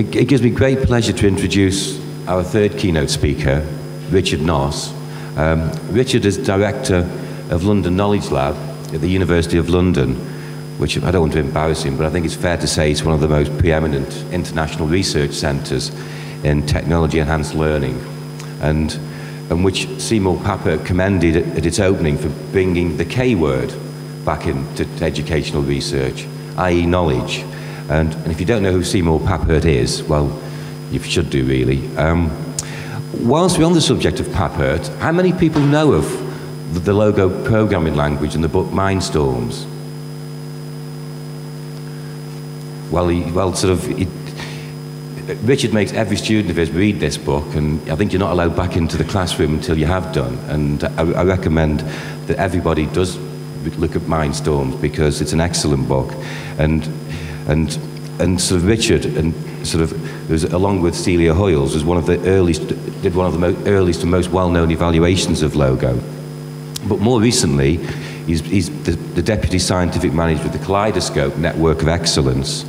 It gives me great pleasure to introduce our third keynote speaker, Richard Noss. Richard is Director of London Knowledge Lab at the University of London, which I don't want to embarrass him, but I think it's fair to say it's one of the most preeminent international research centres in technology-enhanced learning, and which Seymour Papert commended at its opening for bringing the K word back into educational research, i.e. knowledge. And if you don't know who Seymour Papert is, well, you should do really. Whilst we're on the subject of Papert, how many people know of the Logo programming language and the book Mindstorms? Richard makes every student of his read this book, and I think you're not allowed back into the classroom until you have done. And I recommend that everybody does look at Mindstorms, because it's an excellent book. And sort of Richard, and sort of, was, along with Celia Hoyles, was one of the earliest, did one of the earliest and most well-known evaluations of Logo. But more recently, he's the Deputy Scientific Manager of the Kaleidoscope Network of Excellence.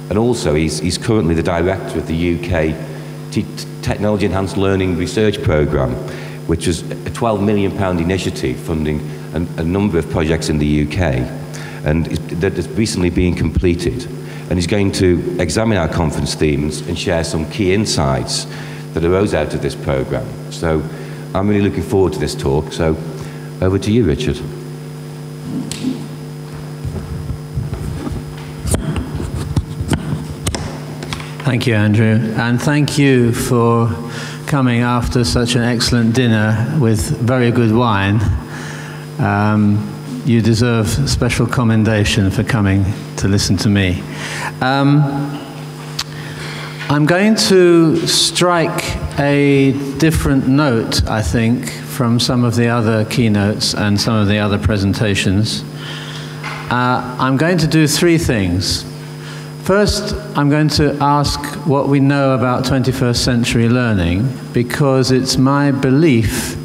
And also, he's currently the Director of the UK Technology Enhanced Learning Research Programme, which is a £12 million initiative funding a number of projects in the UK, and that has recently been completed. And he's going to examine our conference themes and share some key insights that arose out of this programme. So I'm really looking forward to this talk. So over to you, Richard. Thank you, Andrew, and thank you for coming after such an excellent dinner with very good wine. You deserve special commendation for coming to listen to me. I'm going to strike a different note, I think, from some of the other keynotes and some of the other presentations. I'm going to do three things. First, I'm going to ask what we know about 21st century learning, because it's my belief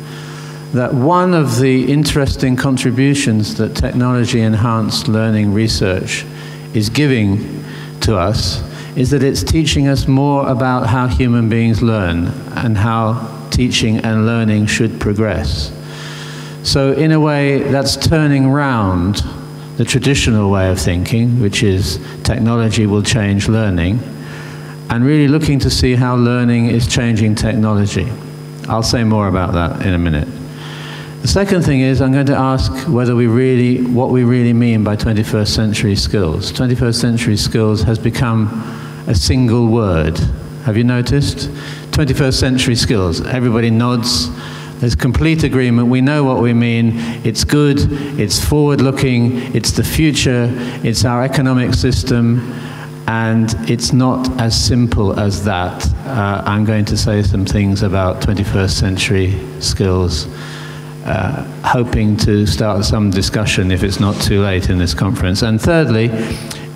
that one of the interesting contributions that technology-enhanced learning research is giving to us is that it's teaching us more about how human beings learn and how teaching and learning should progress. So in a way, that's turning round the traditional way of thinking, which is technology will change learning, and really looking to see how learning is changing technology. I'll say more about that in a minute. The second thing is I'm going to ask whether what we really mean by 21st century skills. 21st century skills has become a single word. Have you noticed? 21st century skills. Everybody nods. There's complete agreement. We know what we mean. It's good. It's forward-looking. It's the future. It's our economic system. And it's not as simple as that. I'm going to say some things about 21st century skills, hoping to start some discussion if it's not too late in this conference. And thirdly,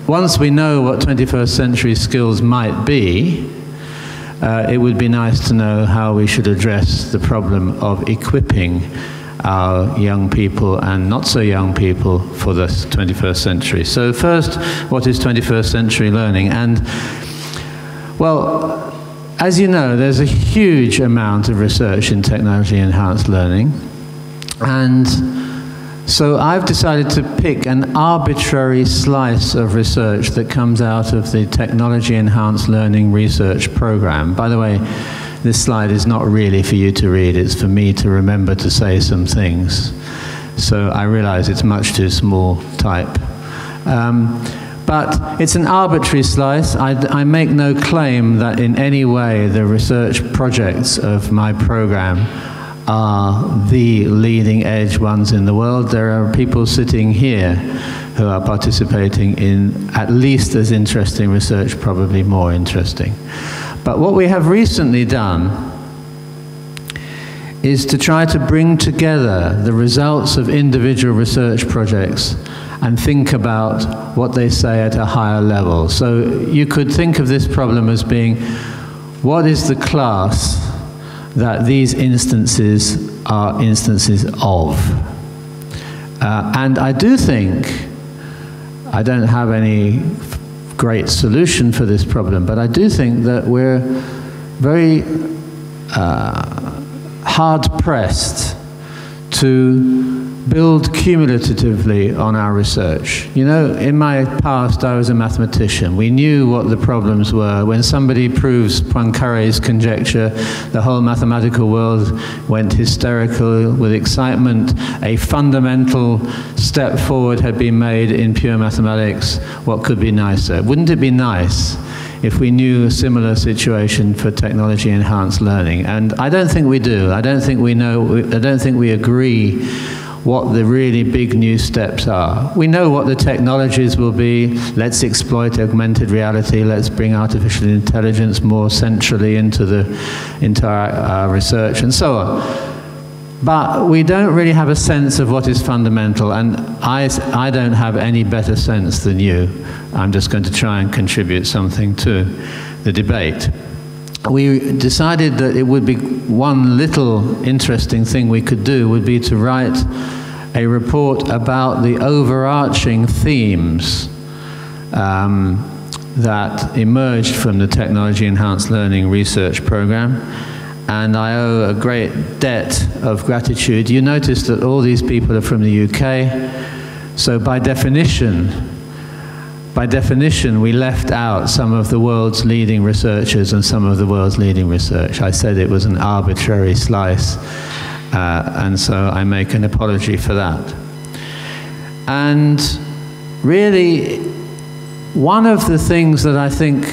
once we know what 21st century skills might be, it would be nice to know how we should address the problem of equipping our young people and not so young people for the 21st century. So first, what is 21st century learning? And, well, as you know, there's a huge amount of research in technology-enhanced learning. And so I've decided to pick an arbitrary slice of research that comes out of the Technology-Enhanced Learning Research Program. By the way, this slide is not really for you to read, it's for me to remember to say some things. So I realize it's much too small type. But it's an arbitrary slice. I make no claim that in any way the research projects of my program are the leading edge ones in the world. There are people sitting here who are participating in at least as interesting research, probably more interesting. But what we have recently done is to try to bring together the results of individual research projects and think about what they say at a higher level. So you could think of this problem as being, what is the class that these instances are instances of? And I do think, I don't have any great solution for this problem, but I do think that we're very hard-pressed to build cumulatively on our research. You know, in my past, I was a mathematician. We knew what the problems were. When somebody proves Poincaré's conjecture, the whole mathematical world went hysterical with excitement. A fundamental step forward had been made in pure mathematics. What could be nicer? Wouldn't it be nice if we knew a similar situation for technology-enhanced learning? And I don't think we do. I don't think we know, I don't think we agree what the really big new steps are. We know what the technologies will be. Let's exploit augmented reality. Let's bring artificial intelligence more centrally into our research and so on. But we don't really have a sense of what is fundamental, and I don't have any better sense than you. I'm just going to try and contribute something to the debate. We decided that it would be one little interesting thing we could do would be to write a report about the overarching themes that emerged from the Technology Enhanced Learning Research Program. And I owe a great debt of gratitude. You notice that all these people are from the UK, so by definition, we left out some of the world's leading researchers and some of the world's leading research. I said it was an arbitrary slice, and so I make an apology for that. And really, one of the things that I think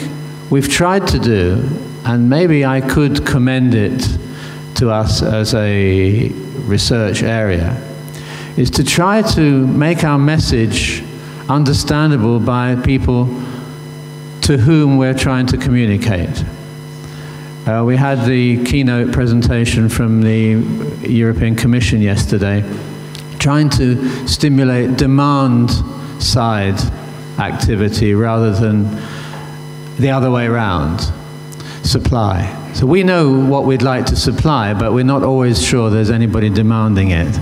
we've tried to do, and maybe I could commend it to us as a research area, is to try to make our message understandable by people to whom we're trying to communicate. We had the keynote presentation from the European Commission yesterday, trying to stimulate demand-side activity rather than the other way around, supply. So we know what we'd like to supply, but we're not always sure there's anybody demanding it.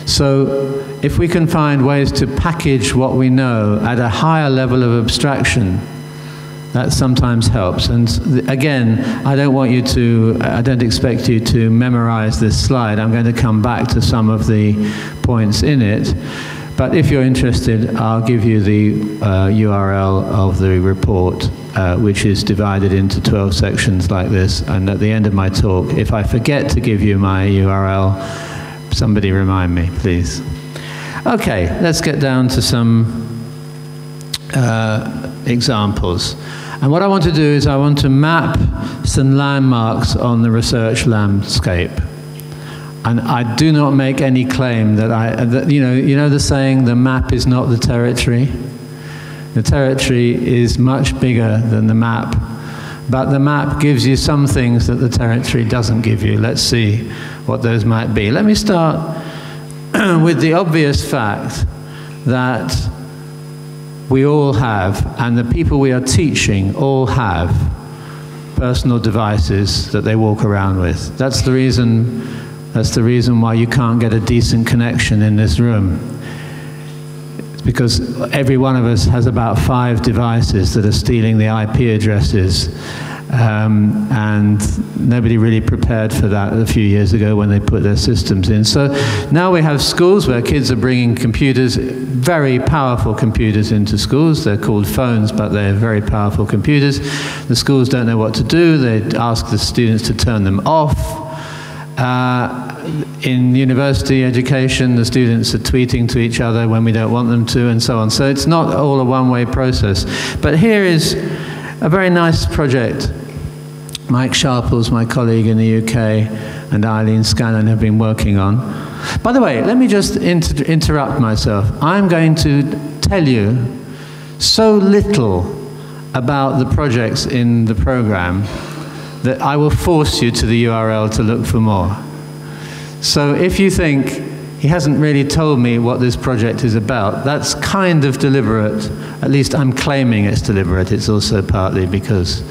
So if we can find ways to package what we know at a higher level of abstraction, that sometimes helps. And again, I don't expect you to memorize this slide. I'm going to come back to some of the points in it. But if you're interested, I'll give you the URL of the report, which is divided into 12 sections like this. And at the end of my talk, if I forget to give you my URL, somebody remind me, please. Okay, let's get down to some examples. And what I want to do is I want to map some landmarks on the research landscape. And I do not make any claim that you know the saying, the map is not the territory? The territory is much bigger than the map. But the map gives you some things that the territory doesn't give you. Let's see what those might be. Let me start with the obvious fact that we all have, and the people we are teaching all have, personal devices that they walk around with. That's the reason why you can't get a decent connection in this room. It's because every one of us has about 5 devices that are stealing the IP addresses. And nobody really prepared for that a few years ago when they put their systems in. So now we have schools where kids are bringing computers, very powerful computers, into schools. They're called phones, but they're very powerful computers. The schools don't know what to do. They ask the students to turn them off. In university education, the students are tweeting to each other when we don't want them to, and so on. So it's not all a one-way process. But here is a very nice project Mike Sharples, my colleague in the UK, and Eileen Scanlon have been working on. By the way, let me just interrupt myself. I'm going to tell you so little about the projects in the program that I will force you to the URL to look for more. So if you think he hasn't really told me what this project is about, that's kind of deliberate. At least I'm claiming it's deliberate. It's also partly because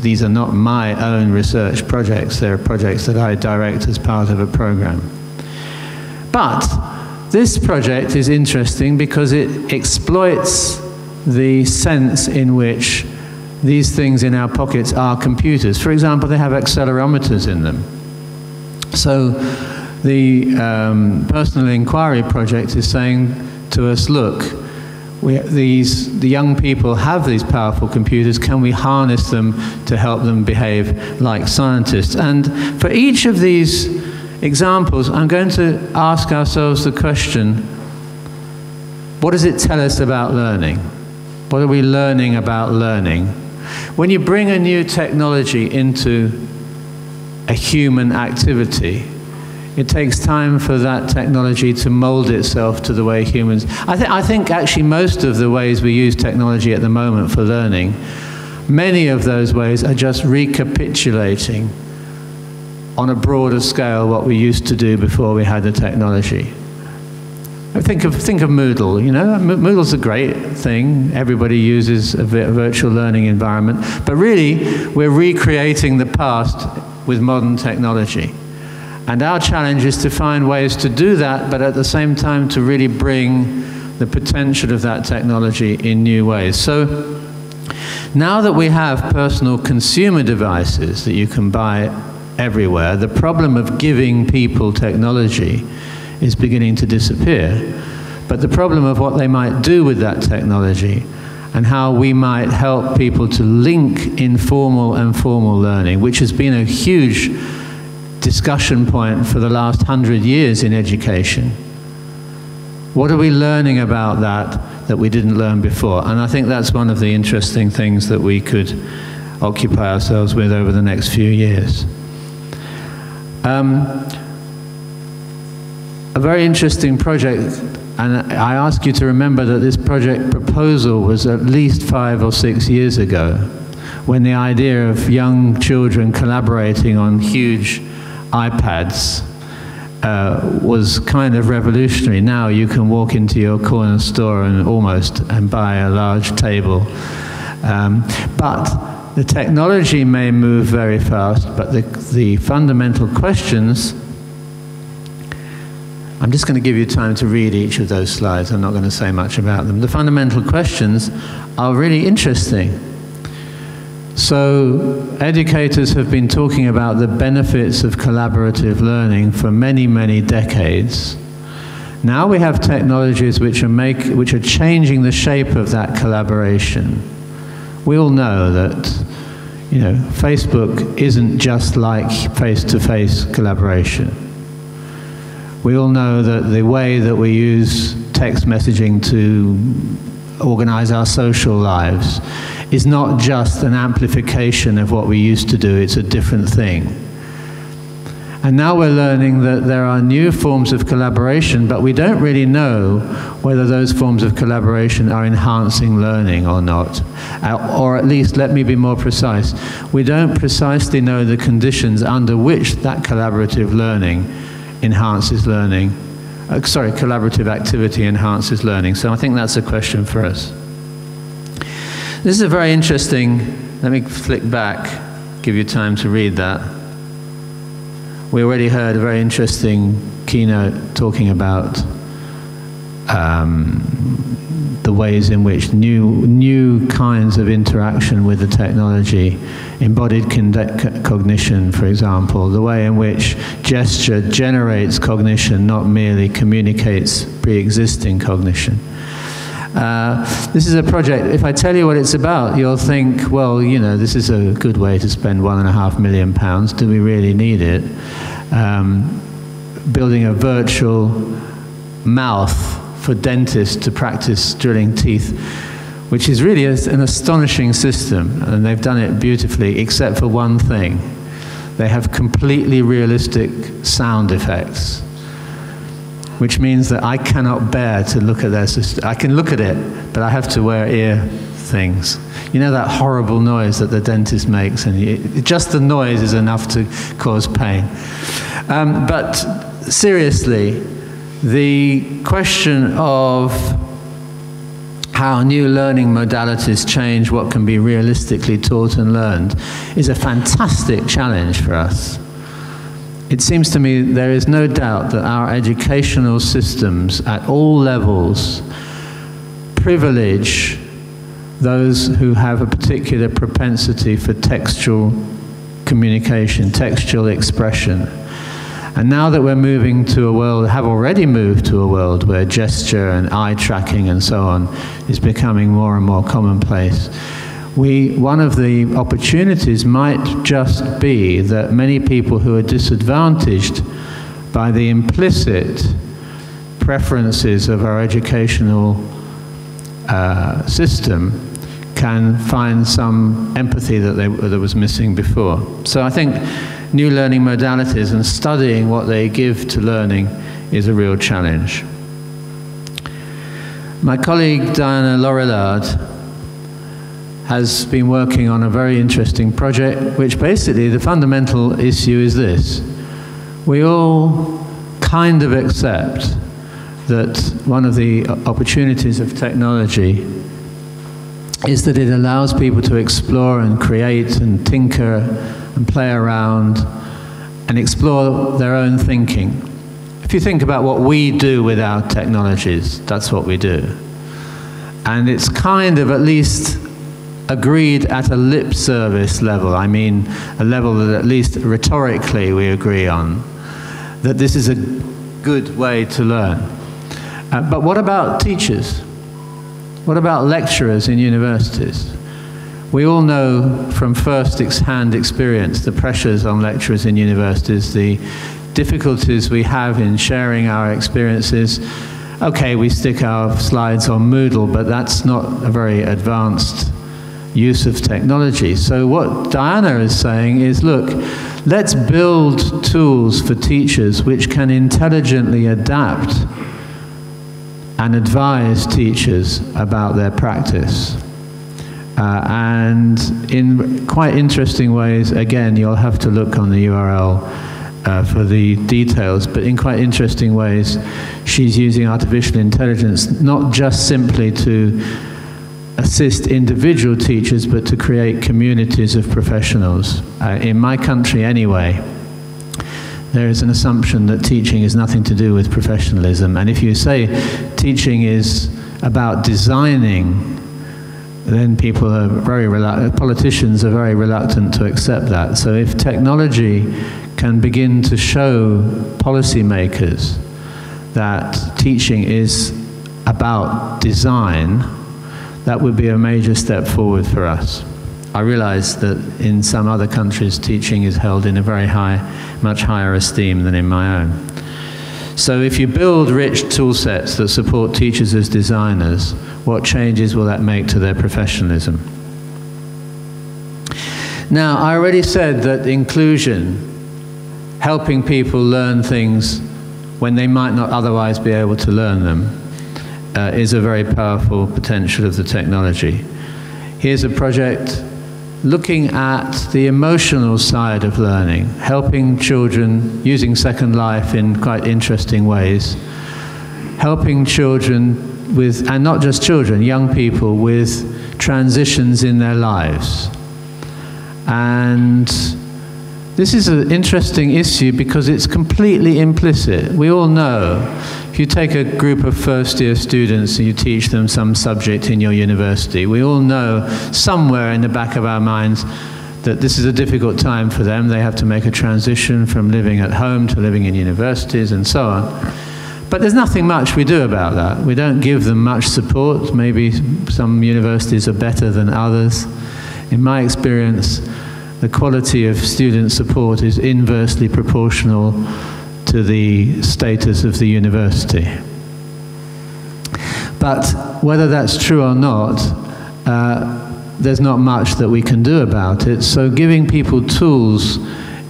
these are not my own research projects. They're projects that I direct as part of a program. But this project is interesting because it exploits the sense in which these things in our pockets are computers. For example, they have accelerometers in them. So the Personal Inquiry Project is saying to us, look, the young people have these powerful computers. Can we harness them to help them behave like scientists? And for each of these examples, I'm going to ask ourselves the question, what does it tell us about learning? What are we learning about learning? When you bring a new technology into a human activity, it takes time for that technology to mold itself to the way humans... I think actually most of the ways we use technology at the moment for learning, many of those ways are just recapitulating on a broader scale what we used to do before we had the technology. Think of Moodle, you know, Moodle's a great thing. Everybody uses a virtual learning environment. But really, we're recreating the past with modern technology. And our challenge is to find ways to do that, but at the same time to really bring the potential of that technology in new ways. So now that we have personal consumer devices that you can buy everywhere, the problem of giving people technology is beginning to disappear. But the problem of what they might do with that technology and how we might help people to link informal and formal learning, which has been a huge discussion point for the last 100 years in education. What are we learning about that we didn't learn before? And I think that's one of the interesting things that we could occupy ourselves with over the next few years. A very interesting project, and I ask you to remember that this project proposal was at least 5 or 6 years ago, when the idea of young children collaborating on huge iPads was kind of revolutionary. Now you can walk into your corner store and buy a large table. But the technology may move very fast, but the fundamental questions, I'm just going to give you time to read each of those slides. I'm not going to say much about them. The fundamental questions are really interesting. So educators have been talking about the benefits of collaborative learning for many, many decades. Now we have technologies which are changing the shape of that collaboration. We all know that, you know, Facebook isn't just like face-to-face collaboration. We all know that the way that we use text messaging to organize our social lives is not just an amplification of what we used to do, it's a different thing. And now we're learning that there are new forms of collaboration, but we don't really know whether those forms of collaboration are enhancing learning or not. Or at least, let me be more precise, we don't precisely know the conditions under which that collaborative learning enhances learning. Collaborative activity enhances learning. So I think that's a question for us. This is a very interesting, let me flick back, give you time to read that. We already heard a very interesting keynote talking about the ways in which new kinds of interaction with the technology, embodied cognition, for example, the way in which gesture generates cognition, not merely communicates pre-existing cognition. This is a project, if I tell you what it's about, you'll think, well, you know, this is a good way to spend £1.5 million. Do we really need it? Building a virtual mouth for dentists to practice drilling teeth, which is really an astonishing system, and they've done it beautifully, except for one thing. They have completely realistic sound effects, which means that I cannot bear to look at their system. I can look at it, but I have to wear ear things. You know that horrible noise that the dentist makes, and just the noise is enough to cause pain. But seriously, the question of how new learning modalities change what can be realistically taught and learned is a fantastic challenge for us. It seems to me there is no doubt that our educational systems at all levels privilege those who have a particular propensity for textual communication, textual expression. And now that we're moving to a world, have already moved to a world where gesture and eye tracking and so on is becoming more and more commonplace, one of the opportunities might just be that many people who are disadvantaged by the implicit preferences of our educational system can find some empathy that was missing before. So I think new learning modalities and studying what they give to learning is a real challenge. My colleague Diana Laurillard has been working on a very interesting project, which basically the fundamental issue is this. We all kind of accept that one of the opportunities of technology is that it allows people to explore and create and tinker and play around and explore their own thinking. If you think about what we do with our technologies, that's what we do. And it's kind of at least agreed at a lip service level, I mean a level that at least rhetorically we agree on, that this is a good way to learn. But what about teachers? What about lecturers in universities? We all know from first-hand experience the pressures on lecturers in universities, the difficulties we have in sharing our experiences. Okay, we stick our slides on Moodle, but that's not a very advanced use of technology. So what Diana is saying is, look, let's build tools for teachers which can intelligently adapt and advise teachers about their practice. And in quite interesting ways, again, you'll have to look on the URL for the details, but in quite interesting ways, she's using artificial intelligence not just simply to assist individual teachers, but to create communities of professionals. In my country anyway, there is an assumption that teaching has nothing to do with professionalism, and if you say teaching is about designing, then people are very reluctant, politicians are very reluctant to accept that. So if technology can begin to show policymakers that teaching is about design, that would be a major step forward for us. I realize that in some other countries teaching is held in a very high, much higher esteem than in my own. So if you build rich tool sets that support teachers as designers, what changes will that make to their professionalism? Now, I already said that inclusion, helping people learn things when they might not otherwise be able to learn them, is a very powerful potential of the technology. Here's a project looking at the emotional side of learning, helping children, using Second Life in quite interesting ways, helping children with, and not just children, young people with transitions in their lives. And this is an interesting issue because it's completely implicit. We all know, if you take a group of first-year students and you teach them some subject in your university, we all know somewhere in the back of our minds that this is a difficult time for them. They have to make a transition from living at home to living in universities and so on. But there's nothing much we do about that. We don't give them much support. Maybe some universities are better than others. In my experience, the quality of student support is inversely proportional to the status of the university. But whether that's true or not, there's not much that we can do about it. So giving people tools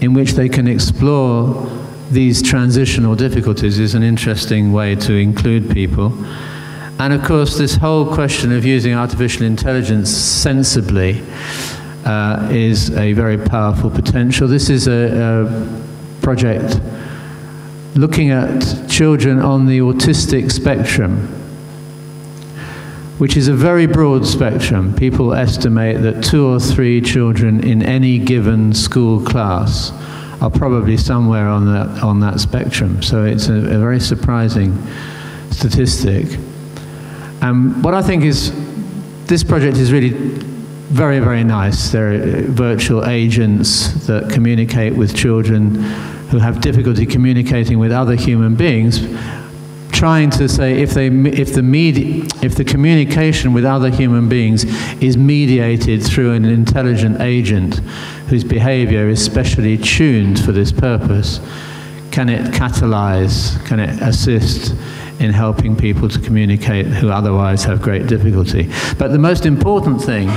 in which they can explore these transitional difficulties is an interesting way to include people. And of course, this whole question of using artificial intelligence sensibly is a very powerful potential. This is a project looking at children on the autistic spectrum, which is a very broad spectrum. People estimate that 2 or 3 children in any given school class are probably somewhere on that spectrum. So it's a very surprising statistic. What I think is this project is really very, very nice. There are virtual agents that communicate with children who have difficulty communicating with other human beings, trying to say if the communication with other human beings is mediated through an intelligent agent whose behavior is specially tuned for this purpose, can it catalyze, can it assist in helping people to communicate who otherwise have great difficulty? But the most important thing,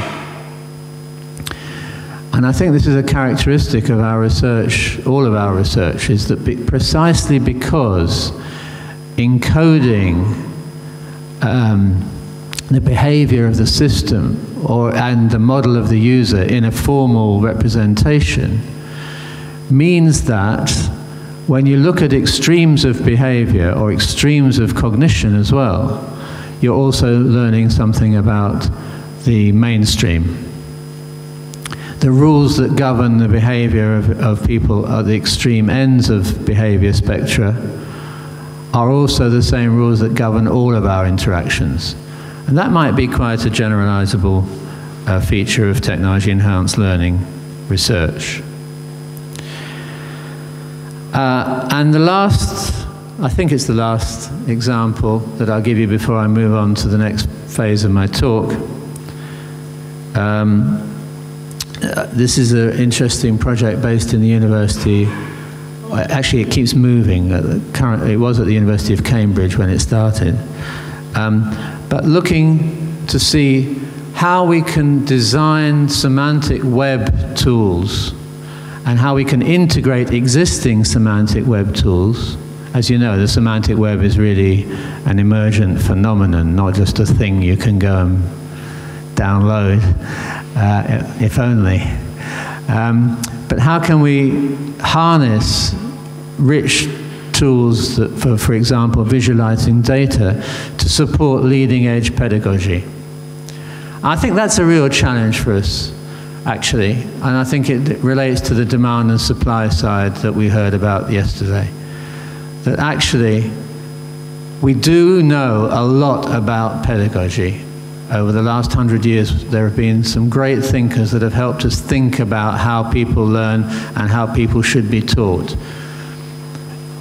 and I think this is a characteristic of our research, all of our research, is that precisely because encoding the behavior of the system and the model of the user in a formal representation means that when you look at extremes of behavior or extremes of cognition as well, you're also learning something about the mainstream. The rules that govern the behavior of people at the extreme ends of behavior spectra are also the same rules that govern all of our interactions. And that might be quite a generalizable feature of technology-enhanced learning research. And the last, I think it's the last example that I'll give you before I move on to the next phase of my talk. This is an interesting project based in the university. Actually, it keeps moving. Currently, it was at the University of Cambridge when it started. But looking to see how we can design semantic web tools and how we can integrate existing semantic web tools. As you know, the semantic web is really an emergent phenomenon, not just a thing you can go and download, if only. But how can we harness rich tools that for example, visualizing data to support leading-edge pedagogy? I think that's a real challenge for us, actually, and I think it relates to the demand and supply side that we heard about yesterday. That actually, we do know a lot about pedagogy. Over the last 100 years, there have been some great thinkers that have helped us think about how people learn and how people should be taught.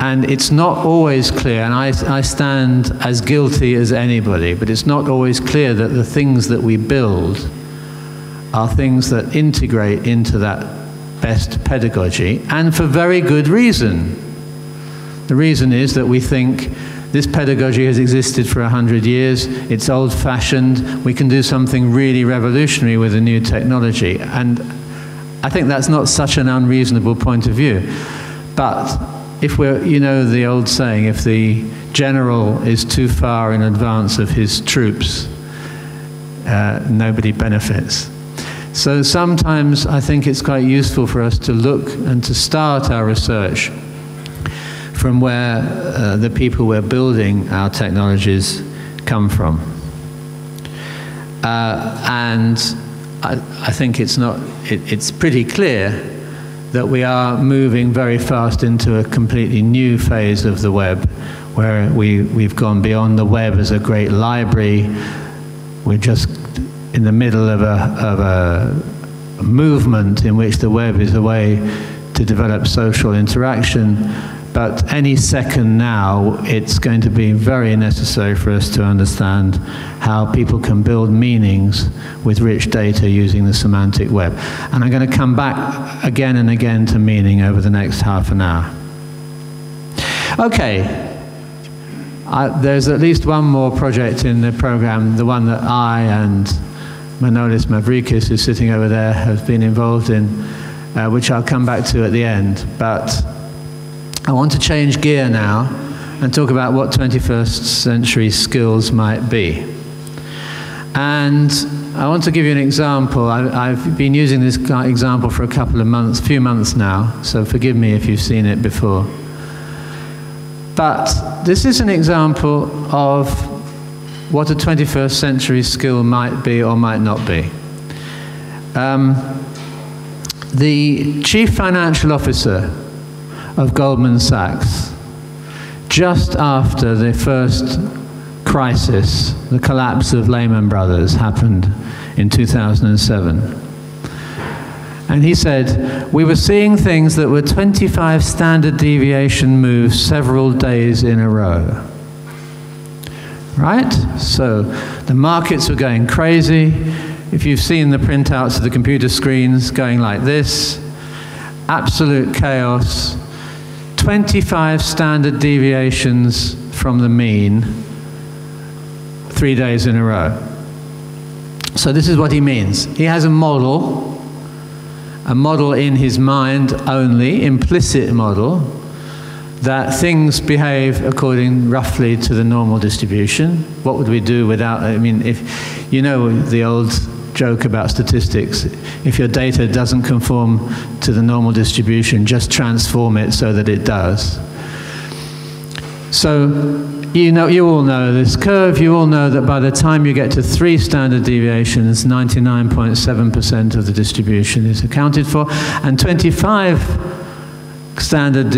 And it's not always clear, and I stand as guilty as anybody, but it's not always clear that the things that we build are things that integrate into that best pedagogy, and for very good reason. The reason is that we think this pedagogy has existed for 100 years, it's old-fashioned, we can do something really revolutionary with a new technology. And I think that's not such an unreasonable point of view. But if we're, you know the old saying, if the general is too far in advance of his troops, nobody benefits. So sometimes I think it's quite useful for us to look and to start our research from where the people we're building our technologies come from. And I think it's pretty clear that we are moving very fast into a completely new phase of the web, where we've gone beyond the web as a great library. We're just in the middle of a movement in which the web is a way to develop social interaction. But any second now, it's going to be very necessary for us to understand how people can build meanings with rich data using the semantic web. And I'm going to come back again and again to meaning over the next half an hour. Okay. There's at least one more project in the program, the one that I and Manolis Mavrikis, who's sitting over there, have been involved in, which I'll come back to at the end. But I want to change gear now and talk about what 21st century skills might be. And I want to give you an example. I've been using this example for a few months now, so forgive me if you've seen it before. But this is an example of what a 21st century skill might be or might not be. The chief financial officer of Goldman Sachs, just after the first crisis, the collapse of Lehman Brothers, happened in 2007. And he said, we were seeing things that were 25 standard deviation moves several days in a row. Right? So the markets were going crazy. If you've seen the printouts of the computer screens going like this, absolute chaos, 25 standard deviations from the mean, 3 days in a row. So this is what he means. He has a model in his mind only, implicit model, that things behave according roughly to the normal distribution. What would we do without, I mean, if you know the old joke about statistics, if your data doesn't conform to the normal distribution, just transform it so that it does. So you all know this curve. You all know that by the time you get to 3 standard deviations, 99.7% of the distribution is accounted for, and 25 standard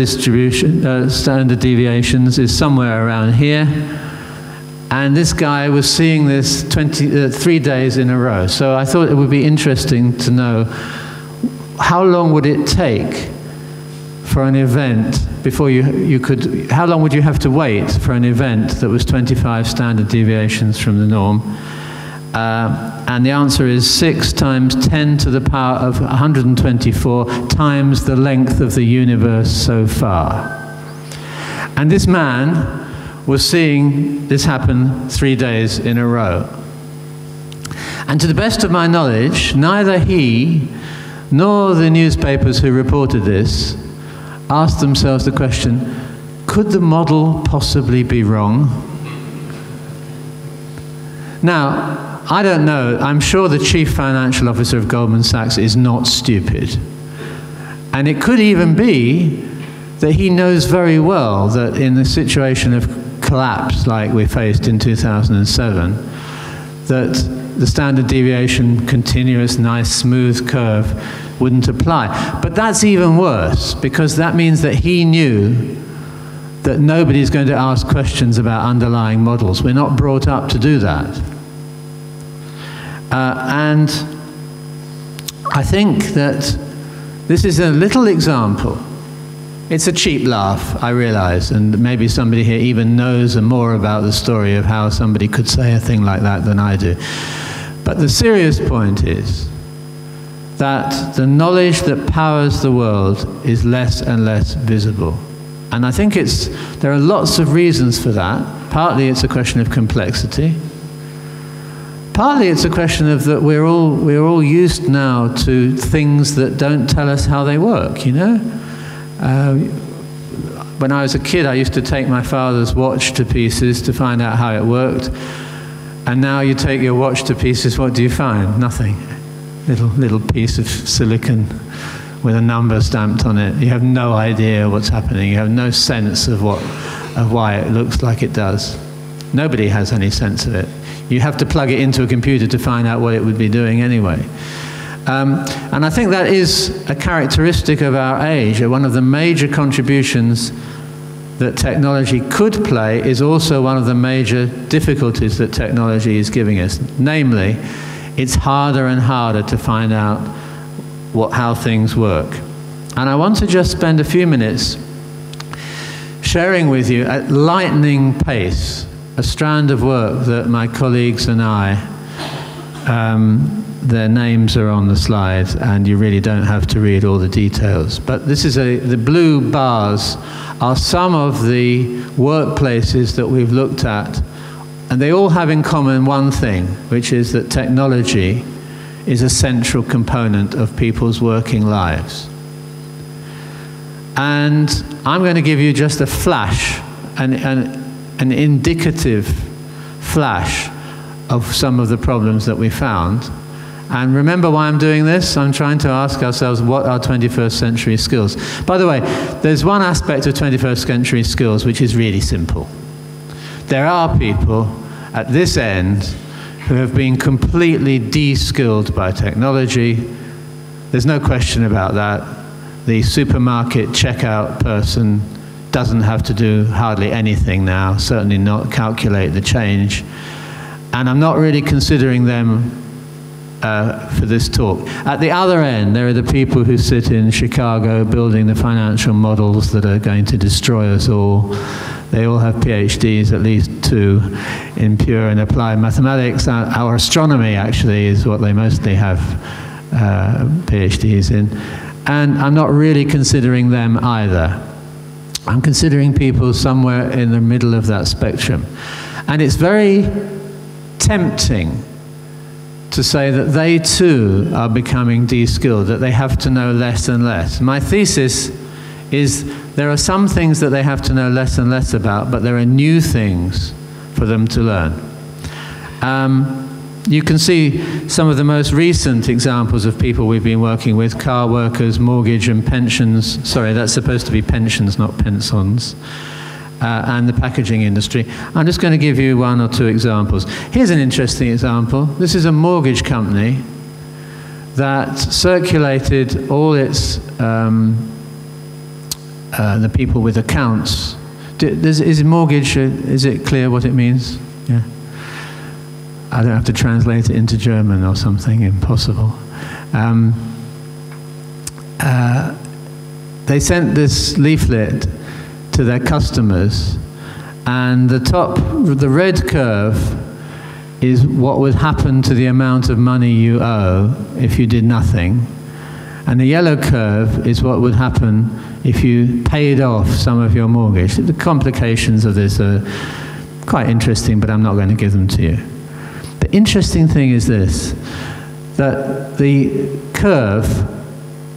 deviations is somewhere around here. And this guy was seeing this 3 days in a row. So I thought it would be interesting to know how long would it take for an event before you could, how long would you have to wait for an event that was 25 standard deviations from the norm? And the answer is 6 times 10 to the power of 124 times the length of the universe so far. And this man was seeing this happen 3 days in a row. And to the best of my knowledge, neither he nor the newspapers who reported this asked themselves the question, could the model possibly be wrong? Now, I don't know. I'm sure the chief financial officer of Goldman Sachs is not stupid. And it could even be that he knows very well that in the situation of collapse like we faced in 2007, that the standard deviation, continuous, nice, smooth curve wouldn't apply. But that's even worse, because that means that he knew that nobody's going to ask questions about underlying models. We're not brought up to do that. And I think that this is a little example. It's a cheap laugh, I realize, and maybe somebody here even knows more about the story of how somebody could say a thing like that than I do. But the serious point is that the knowledge that powers the world is less and less visible. And I think there are lots of reasons for that. Partly it's a question of complexity. Partly it's a question of that we're all used now to things that don't tell us how they work, you know? When I was a kid, I used to take my father's watch to pieces to find out how it worked. And now you take your watch to pieces, what do you find? Nothing. Little piece of silicon with a number stamped on it. You have no idea what's happening. You have no sense of why it looks like it does. Nobody has any sense of it. You have to plug it into a computer to find out what it would be doing anyway. And I think that is a characteristic of our age. One of the major contributions that technology could play is also one of the major difficulties that technology is giving us. Namely, it's harder and harder to find out how things work. And I want to just spend a few minutes sharing with you at lightning pace a strand of work that my colleagues and I, their names are on the slide, and you really don't have to read all the details. But this is the blue bars are some of the workplaces that we've looked at, and they all have in common one thing, which is that technology is a central component of people's working lives. And I'm going to give you just a flash, an indicative flash of some of the problems that we found. And remember why I'm doing this? I'm trying to ask ourselves, what are 21st century skills? By the way, there's one aspect of 21st century skills which is really simple. There are people at this end who have been completely de-skilled by technology. There's no question about that. The supermarket checkout person doesn't have to do hardly anything now, certainly not calculate the change. And I'm not really considering them for this talk. At the other end, there are the people who sit in Chicago building the financial models that are going to destroy us all. They all have PhDs, at least 2, in pure and applied mathematics. Our astronomy, actually, is what they mostly have PhDs in. And I'm not really considering them either. I'm considering people somewhere in the middle of that spectrum. And it's very tempting to say that they too are becoming de-skilled, that they have to know less and less. My thesis is there are some things that they have to know less and less about, but there are new things for them to learn. You can see some of the most recent examples of people we've been working with: car workers, mortgage and pensions. Sorry, that's supposed to be pensions, not pensions. And the packaging industry. I'm just going to give you 1 or 2 examples. Here's an interesting example. This is a mortgage company that circulated all its, the people with accounts. Is mortgage, is it clear what it means? Yeah. I don't have to translate it into German or something, impossible. They sent this leaflet to their customers, and the red curve is what would happen to the amount of money you owe if you did nothing, and the yellow curve is what would happen if you paid off some of your mortgage. The complications of this are quite interesting, but I'm not going to give them to you. The interesting thing is this, that the curve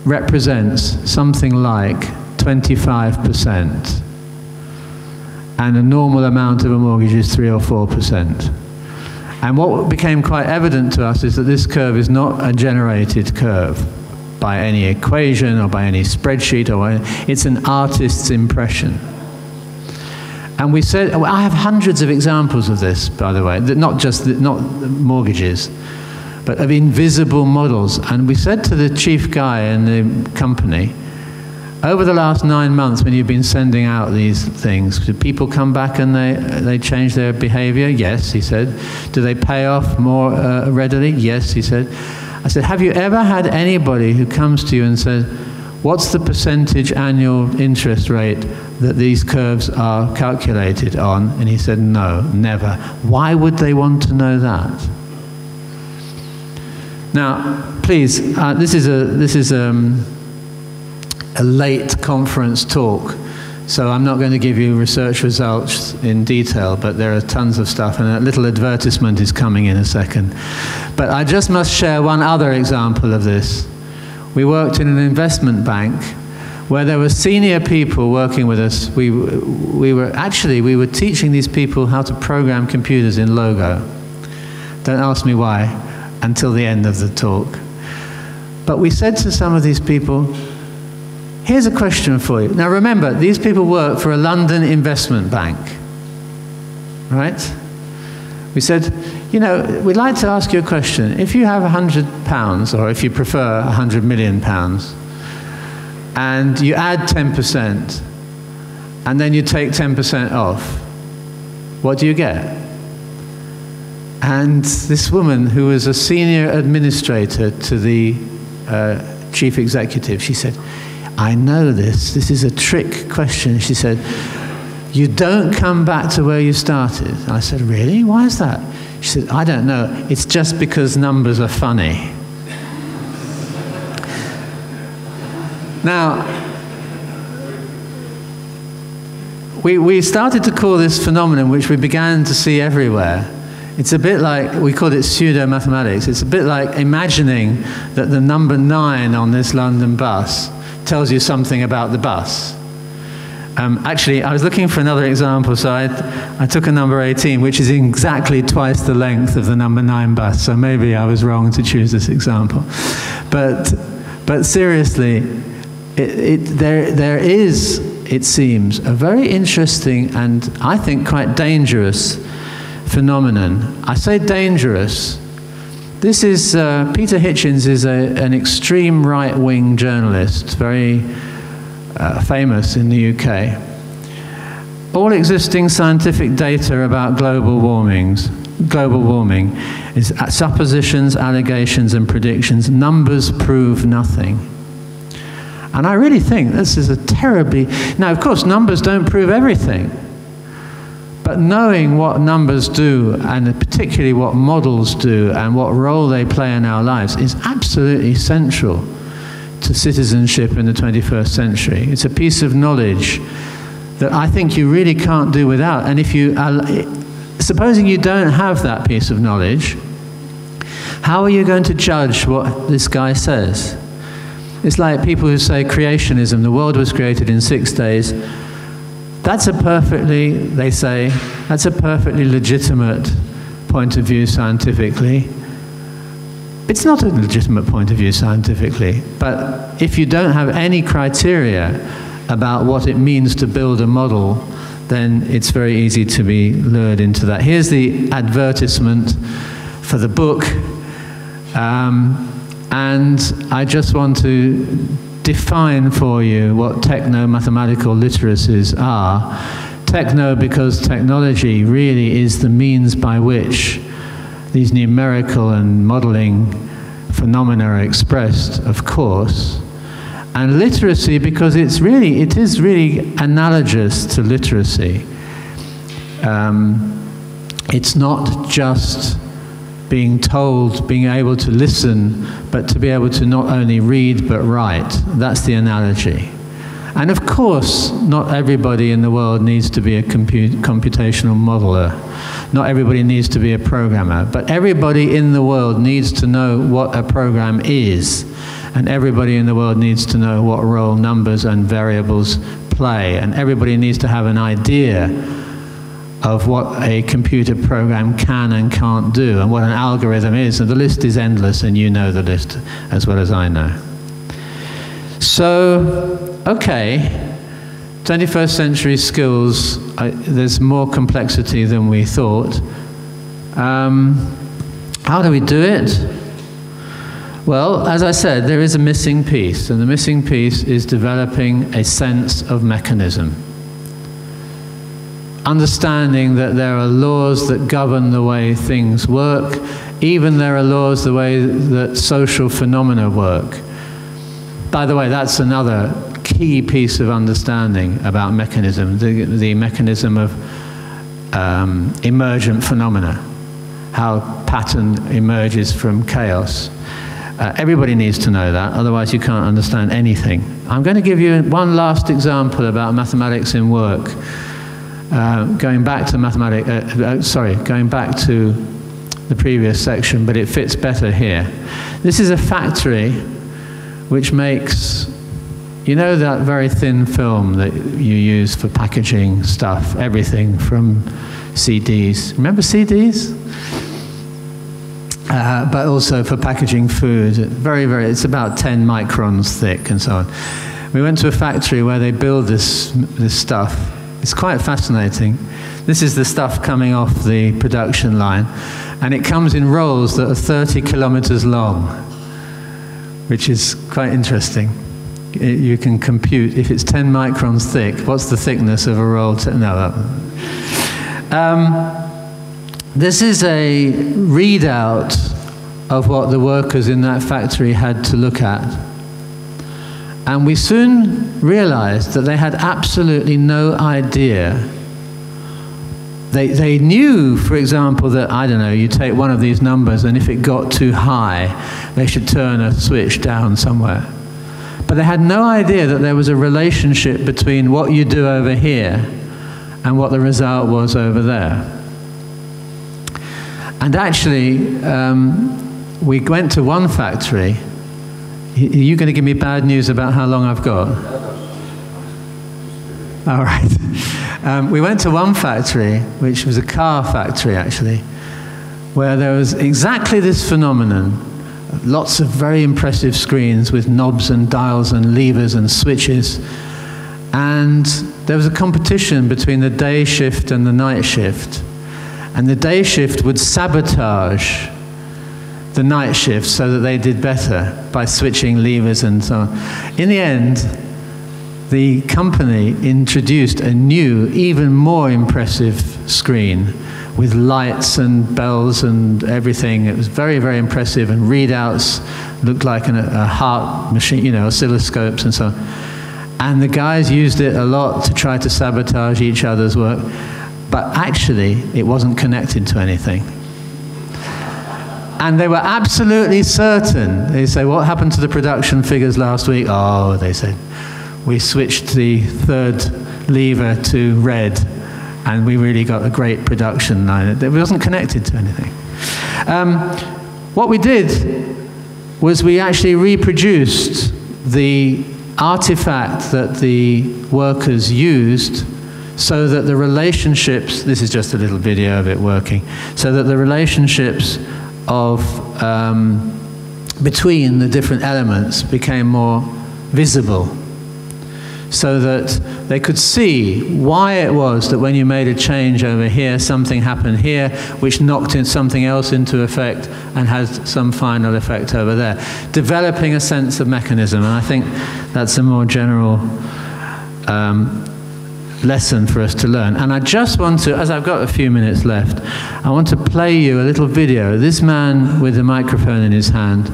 represents something like 25%. And a normal amount of a mortgage is 3 or 4%. And what became quite evident to us is that this curve is not a generated curve by any equation or by any spreadsheet, it's an artist's impression. And we said, I have hundreds of examples of this, by the way, not mortgages, but of invisible models. And we said to the chief guy in the company, over the last 9 months when you've been sending out these things, do people come back and they change their behavior? Yes, he said. Do they pay off more readily? Yes, he said. I said, have you ever had anybody who comes to you and says, what's the percentage annual interest rate that these curves are calculated on? And he said, no, never. Why would they want to know that? Now, please, this is a late conference talk, so I'm not going to give you research results in detail, but there are tons of stuff, and a little advertisement is coming in a second. But I just must share one other example of this. We worked in an investment bank where there were senior people working with us. We were teaching these people how to program computers in Logo. Don't ask me why until the end of the talk. But we said to some of these people, here's a question for you. Now remember, these people work for a London investment bank, right? We said, you know, we'd like to ask you a question. If you have £100, or if you prefer £100 million, and you add 10%, and then you take 10% off, what do you get? And this woman, who was a senior administrator to the chief executive, she said, I know this is a trick question. She said, you don't come back to where you started. I said, really? Why is that? She said, I don't know. It's just because numbers are funny. Now, we started to call this phenomenon, which we began to see everywhere. It's a bit like, we called it pseudo-mathematics. It's a bit like imagining that the number 9 on this London bus tells you something about the bus. Actually, I was looking for another example, so I took a number 18, which is exactly twice the length of the number 9 bus, so maybe I was wrong to choose this example. But seriously, there is, it seems, a very interesting and I think quite dangerous phenomenon. I say dangerous. This is, Peter Hitchens is an extreme right-wing journalist, very famous in the UK. all existing scientific data about global warming is suppositions, allegations, and predictions. Numbers prove nothing. And I really think this is a terribly... Now, of course, numbers don't prove everything. But knowing what numbers do, and particularly what models do, and what role they play in our lives, is absolutely central to citizenship in the 21st century. It's a piece of knowledge that I think you really can't do without. And if you... supposing you don't have that piece of knowledge, how are you going to judge what this guy says? It's like people who say creationism, the world was created in 6 days. That's a perfectly, they say, that's a perfectly legitimate point of view scientifically. It's not a legitimate point of view scientifically, but if you don't have any criteria about what it means to build a model, then it's very easy to be lured into that. Here's the advertisement for the book. And I just want to define for you what techno-mathematical literacies are. Techno, because technology really is the means by which these numerical and modeling phenomena are expressed, of course. And literacy, because it is really analogous to literacy. It's not just being told, being able to listen, but to be able to not only read but write. That's the analogy. And of course, not everybody in the world needs to be a computational modeler. Not everybody needs to be a programmer. But everybody in the world needs to know what a program is. And everybody in the world needs to know what role numbers and variables play. And everybody needs to have an idea of what a computer program can and can't do, and what an algorithm is. And the list is endless, and you know the list as well as I know. So, okay, 21st century skills, there's more complexity than we thought. How do we do it? Well, as I said, there is a missing piece, and the missing piece is developing a sense of mechanism. Understanding that there are laws that govern the way things work, even there are laws the way that social phenomena work. By the way, that's another key piece of understanding about mechanism, the mechanism of emergent phenomena, how pattern emerges from chaos. Everybody needs to know that, otherwise you can't understand anything. I'm going to give you one last example about mathematics in work. Going back to going back to the previous section, but it fits better here. This is a factory which makes, you know, that very thin film that you use for packaging stuff, everything from CDs. Remember CDs? But also for packaging food. It's about 10 microns thick and so on. We went to a factory where they build this stuff. It's quite fascinating. This is the stuff coming off the production line, and it comes in rolls that are 30 kilometers long, which is quite interesting. You can compute, if it's 10 microns thick, what's the thickness of a roll? This is a readout of what the workers in that factory had to look at. And we soon realized that they had absolutely no idea. They knew, for example, that, I don't know, you take one of these numbers and if it got too high, they should turn a switch down somewhere. But they had no idea that there was a relationship between what you do over here and what the result was over there. And actually, we went to one factory. Are you going to give me bad news about how long I've got? All right. We went to one factory, which was a car factory, actually, where there was exactly this phenomenon. Lots of very impressive screens with knobs and dials and levers and switches. And there was a competition between the day shift and the night shift. And the day shift would sabotage the night shift so that they did better by switching levers and so on. In the end, the company introduced a new, even more impressive screen with lights and bells and everything. It was very, very impressive, and readouts looked like a heart machine, you know, oscilloscopes and so on. And the guys used it a lot to try to sabotage each other's work, but actually it wasn't connected to anything. And they were absolutely certain. They say, what happened to the production figures last week? Oh, they said, we switched the third lever to red, and we really got a great production line. It wasn't connected to anything. What we did was we actually reproduced the artifact that the workers used so that the relationships, this is just a little video of it working, so that the relationships of between the different elements became more visible, so that they could see why it was that when you made a change over here, something happened here, which knocked in something else into effect and has some final effect over there. Developing a sense of mechanism, and I think that's a more general lesson for us to learn. And I just want to, as I've got a few minutes left, I want to play you a little video. This man with the microphone in his hand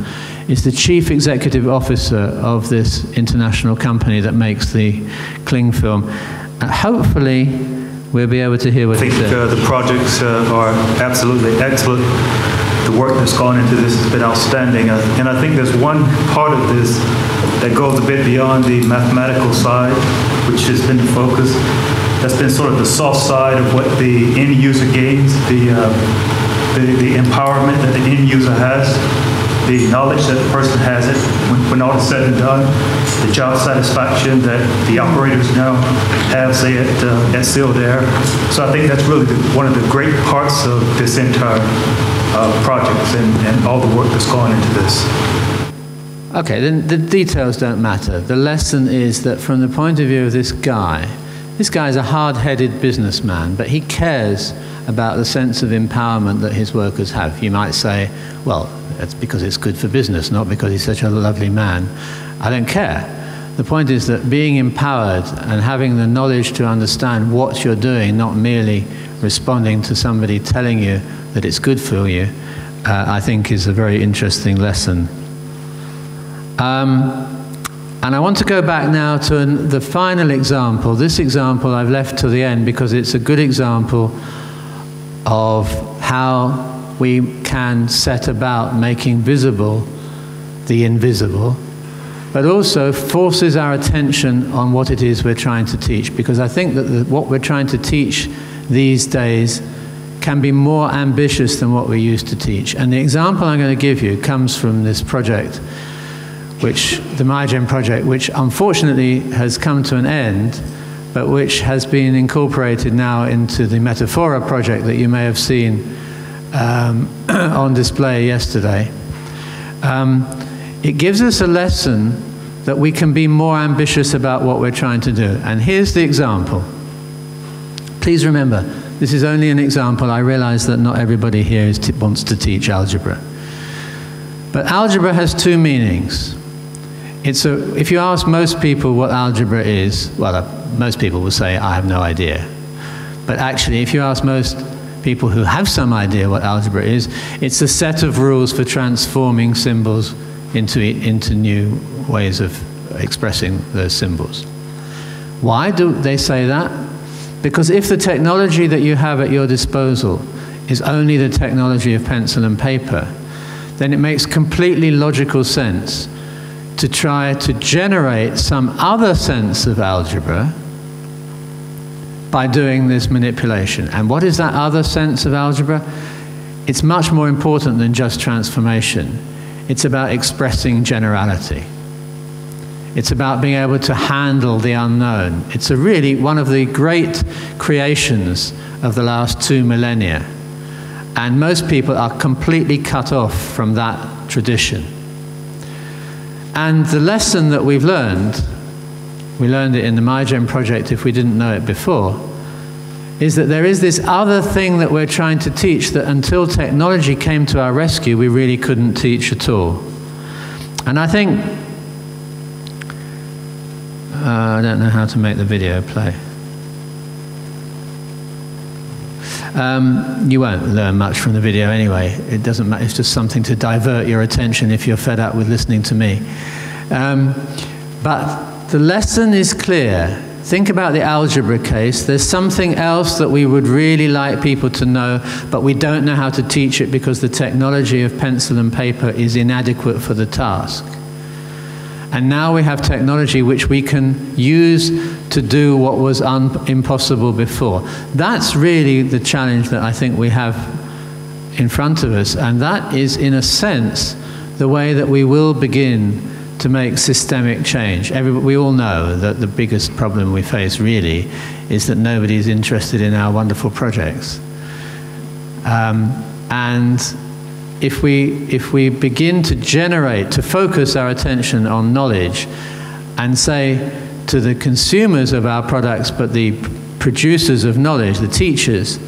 is the chief executive officer of this international company that makes the cling film. Hopefully, we'll be able to hear what he said. I think the projects are absolutely excellent. The work that's gone into this has been outstanding. And I think there's one part of this that goes a bit beyond the mathematical side, which has been the focus. That's been sort of the soft side of what the end user gains, the empowerment that the end user has, the knowledge that the person has it when all is said and done, the job satisfaction that the operators now have, say, at Sealed Air. So I think that's really one of the great parts of this entire project and all the work that's gone into this. Okay, then the details don't matter. The lesson is that from the point of view of this guy is a hard-headed businessman, but he cares about the sense of empowerment that his workers have. You might say, well, that's because it's good for business, not because he's such a lovely man. I don't care. The point is that being empowered and having the knowledge to understand what you're doing, not merely responding to somebody telling you that it's good for you, I think is a very interesting lesson. And I want to go back now to the final example. This example I've left to the end because it's a good example of how we can set about making visible the invisible, but also forces our attention on what it is we're trying to teach. Because I think that what we're trying to teach these days can be more ambitious than what we used to teach. And the example I'm going to give you comes from this project, the MyGen project, which unfortunately has come to an end, but which has been incorporated now into the Metaphora project that you may have seen on display yesterday. It gives us a lesson that we can be more ambitious about what we're trying to do. And here's the example. Please remember, this is only an example. I realize that not everybody here wants to teach algebra. But algebra has two meanings. If you ask most people what algebra is, well, most people will say, I have no idea. But actually, if you ask most people who have some idea what algebra is, it's a set of rules for transforming symbols into new ways of expressing those symbols. Why do they say that? Because if the technology that you have at your disposal is only the technology of pencil and paper, then it makes completely logical sense to try to generate some other sense of algebra by doing this manipulation. And what is that other sense of algebra? It's much more important than just transformation. It's about expressing generality. It's about being able to handle the unknown. It's really one of the great creations of the last 2 millennia. And most people are completely cut off from that tradition. And the lesson that we've learned, we learned it in the MyGen project if we didn't know it before, is that there is this other thing that we're trying to teach that until technology came to our rescue, we really couldn't teach at all. And I think, I don't know how to make the video play. You won't learn much from the video anyway. It doesn't matter. It's just something to divert your attention if you're fed up with listening to me. But the lesson is clear. Think about the algebra case. There's something else that we would really like people to know, but we don't know how to teach it because the technology of pencil and paper is inadequate for the task. And now we have technology which we can use to do what was impossible before. That's really the challenge that I think we have in front of us, and that is, in a sense, the way that we will begin to make systemic change. We all know that the biggest problem we face really is that nobody is interested in our wonderful projects. And if we begin to generate, to focus our attention on knowledge and say to the consumers of our products, but the producers of knowledge, the teachers,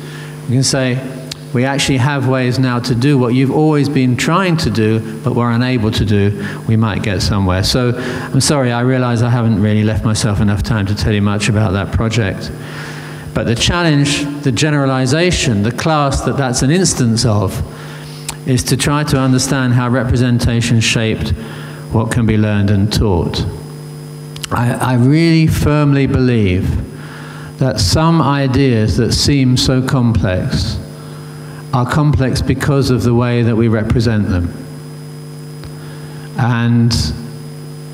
we can say, we actually have ways now to do what you've always been trying to do, but were unable to do. We might get somewhere. So I'm sorry, I realize I haven't really left myself enough time to tell you much about that project. But the challenge, the generalization, the class that that's an instance of, is to try to understand how representation shaped what can be learned and taught. I really firmly believe that some ideas that seem so complex are complex because of the way that we represent them. And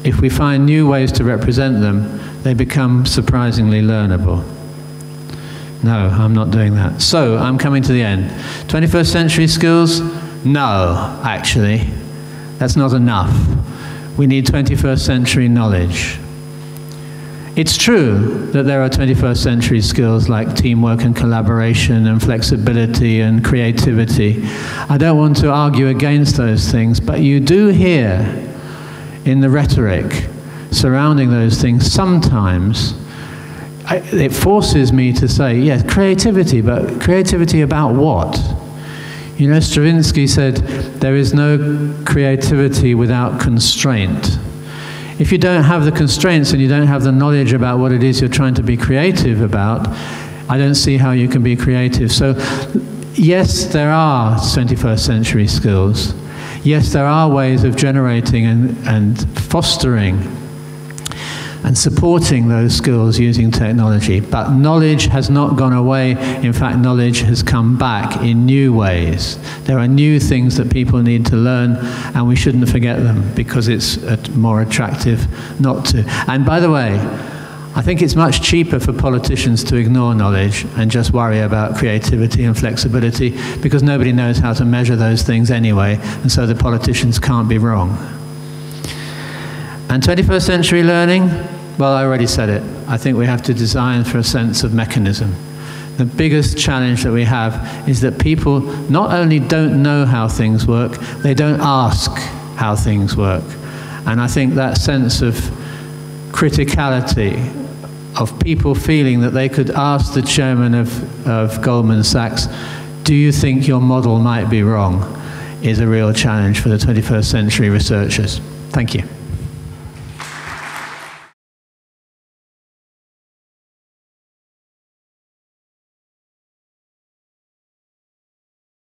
if we find new ways to represent them, they become surprisingly learnable. No, I'm not doing that. So, I'm coming to the end. 21st century skills? No, actually. That's not enough. We need 21st century knowledge. It's true that there are 21st century skills like teamwork and collaboration and flexibility and creativity. I don't want to argue against those things, but you do hear in the rhetoric surrounding those things sometimes, it forces me to say, yes, creativity, but creativity about what? You know, Stravinsky said, there is no creativity without constraint. If you don't have the constraints and you don't have the knowledge about what it is you're trying to be creative about, I don't see how you can be creative. So, yes, there are 21st century skills. Yes, there are ways of generating and fostering and supporting those skills using technology. But knowledge has not gone away. In fact, knowledge has come back in new ways. There are new things that people need to learn, and we shouldn't forget them because it's more attractive not to. And by the way, I think it's much cheaper for politicians to ignore knowledge and just worry about creativity and flexibility because nobody knows how to measure those things anyway, and so the politicians can't be wrong. And 21st century learning, well, I already said it. I think we have to design for a sense of mechanism. The biggest challenge that we have is that people not only don't know how things work, they don't ask how things work. And I think that sense of criticality, of people feeling that they could ask the chairman of Goldman Sachs, do you think your model might be wrong, is a real challenge for the 21st century researchers. Thank you.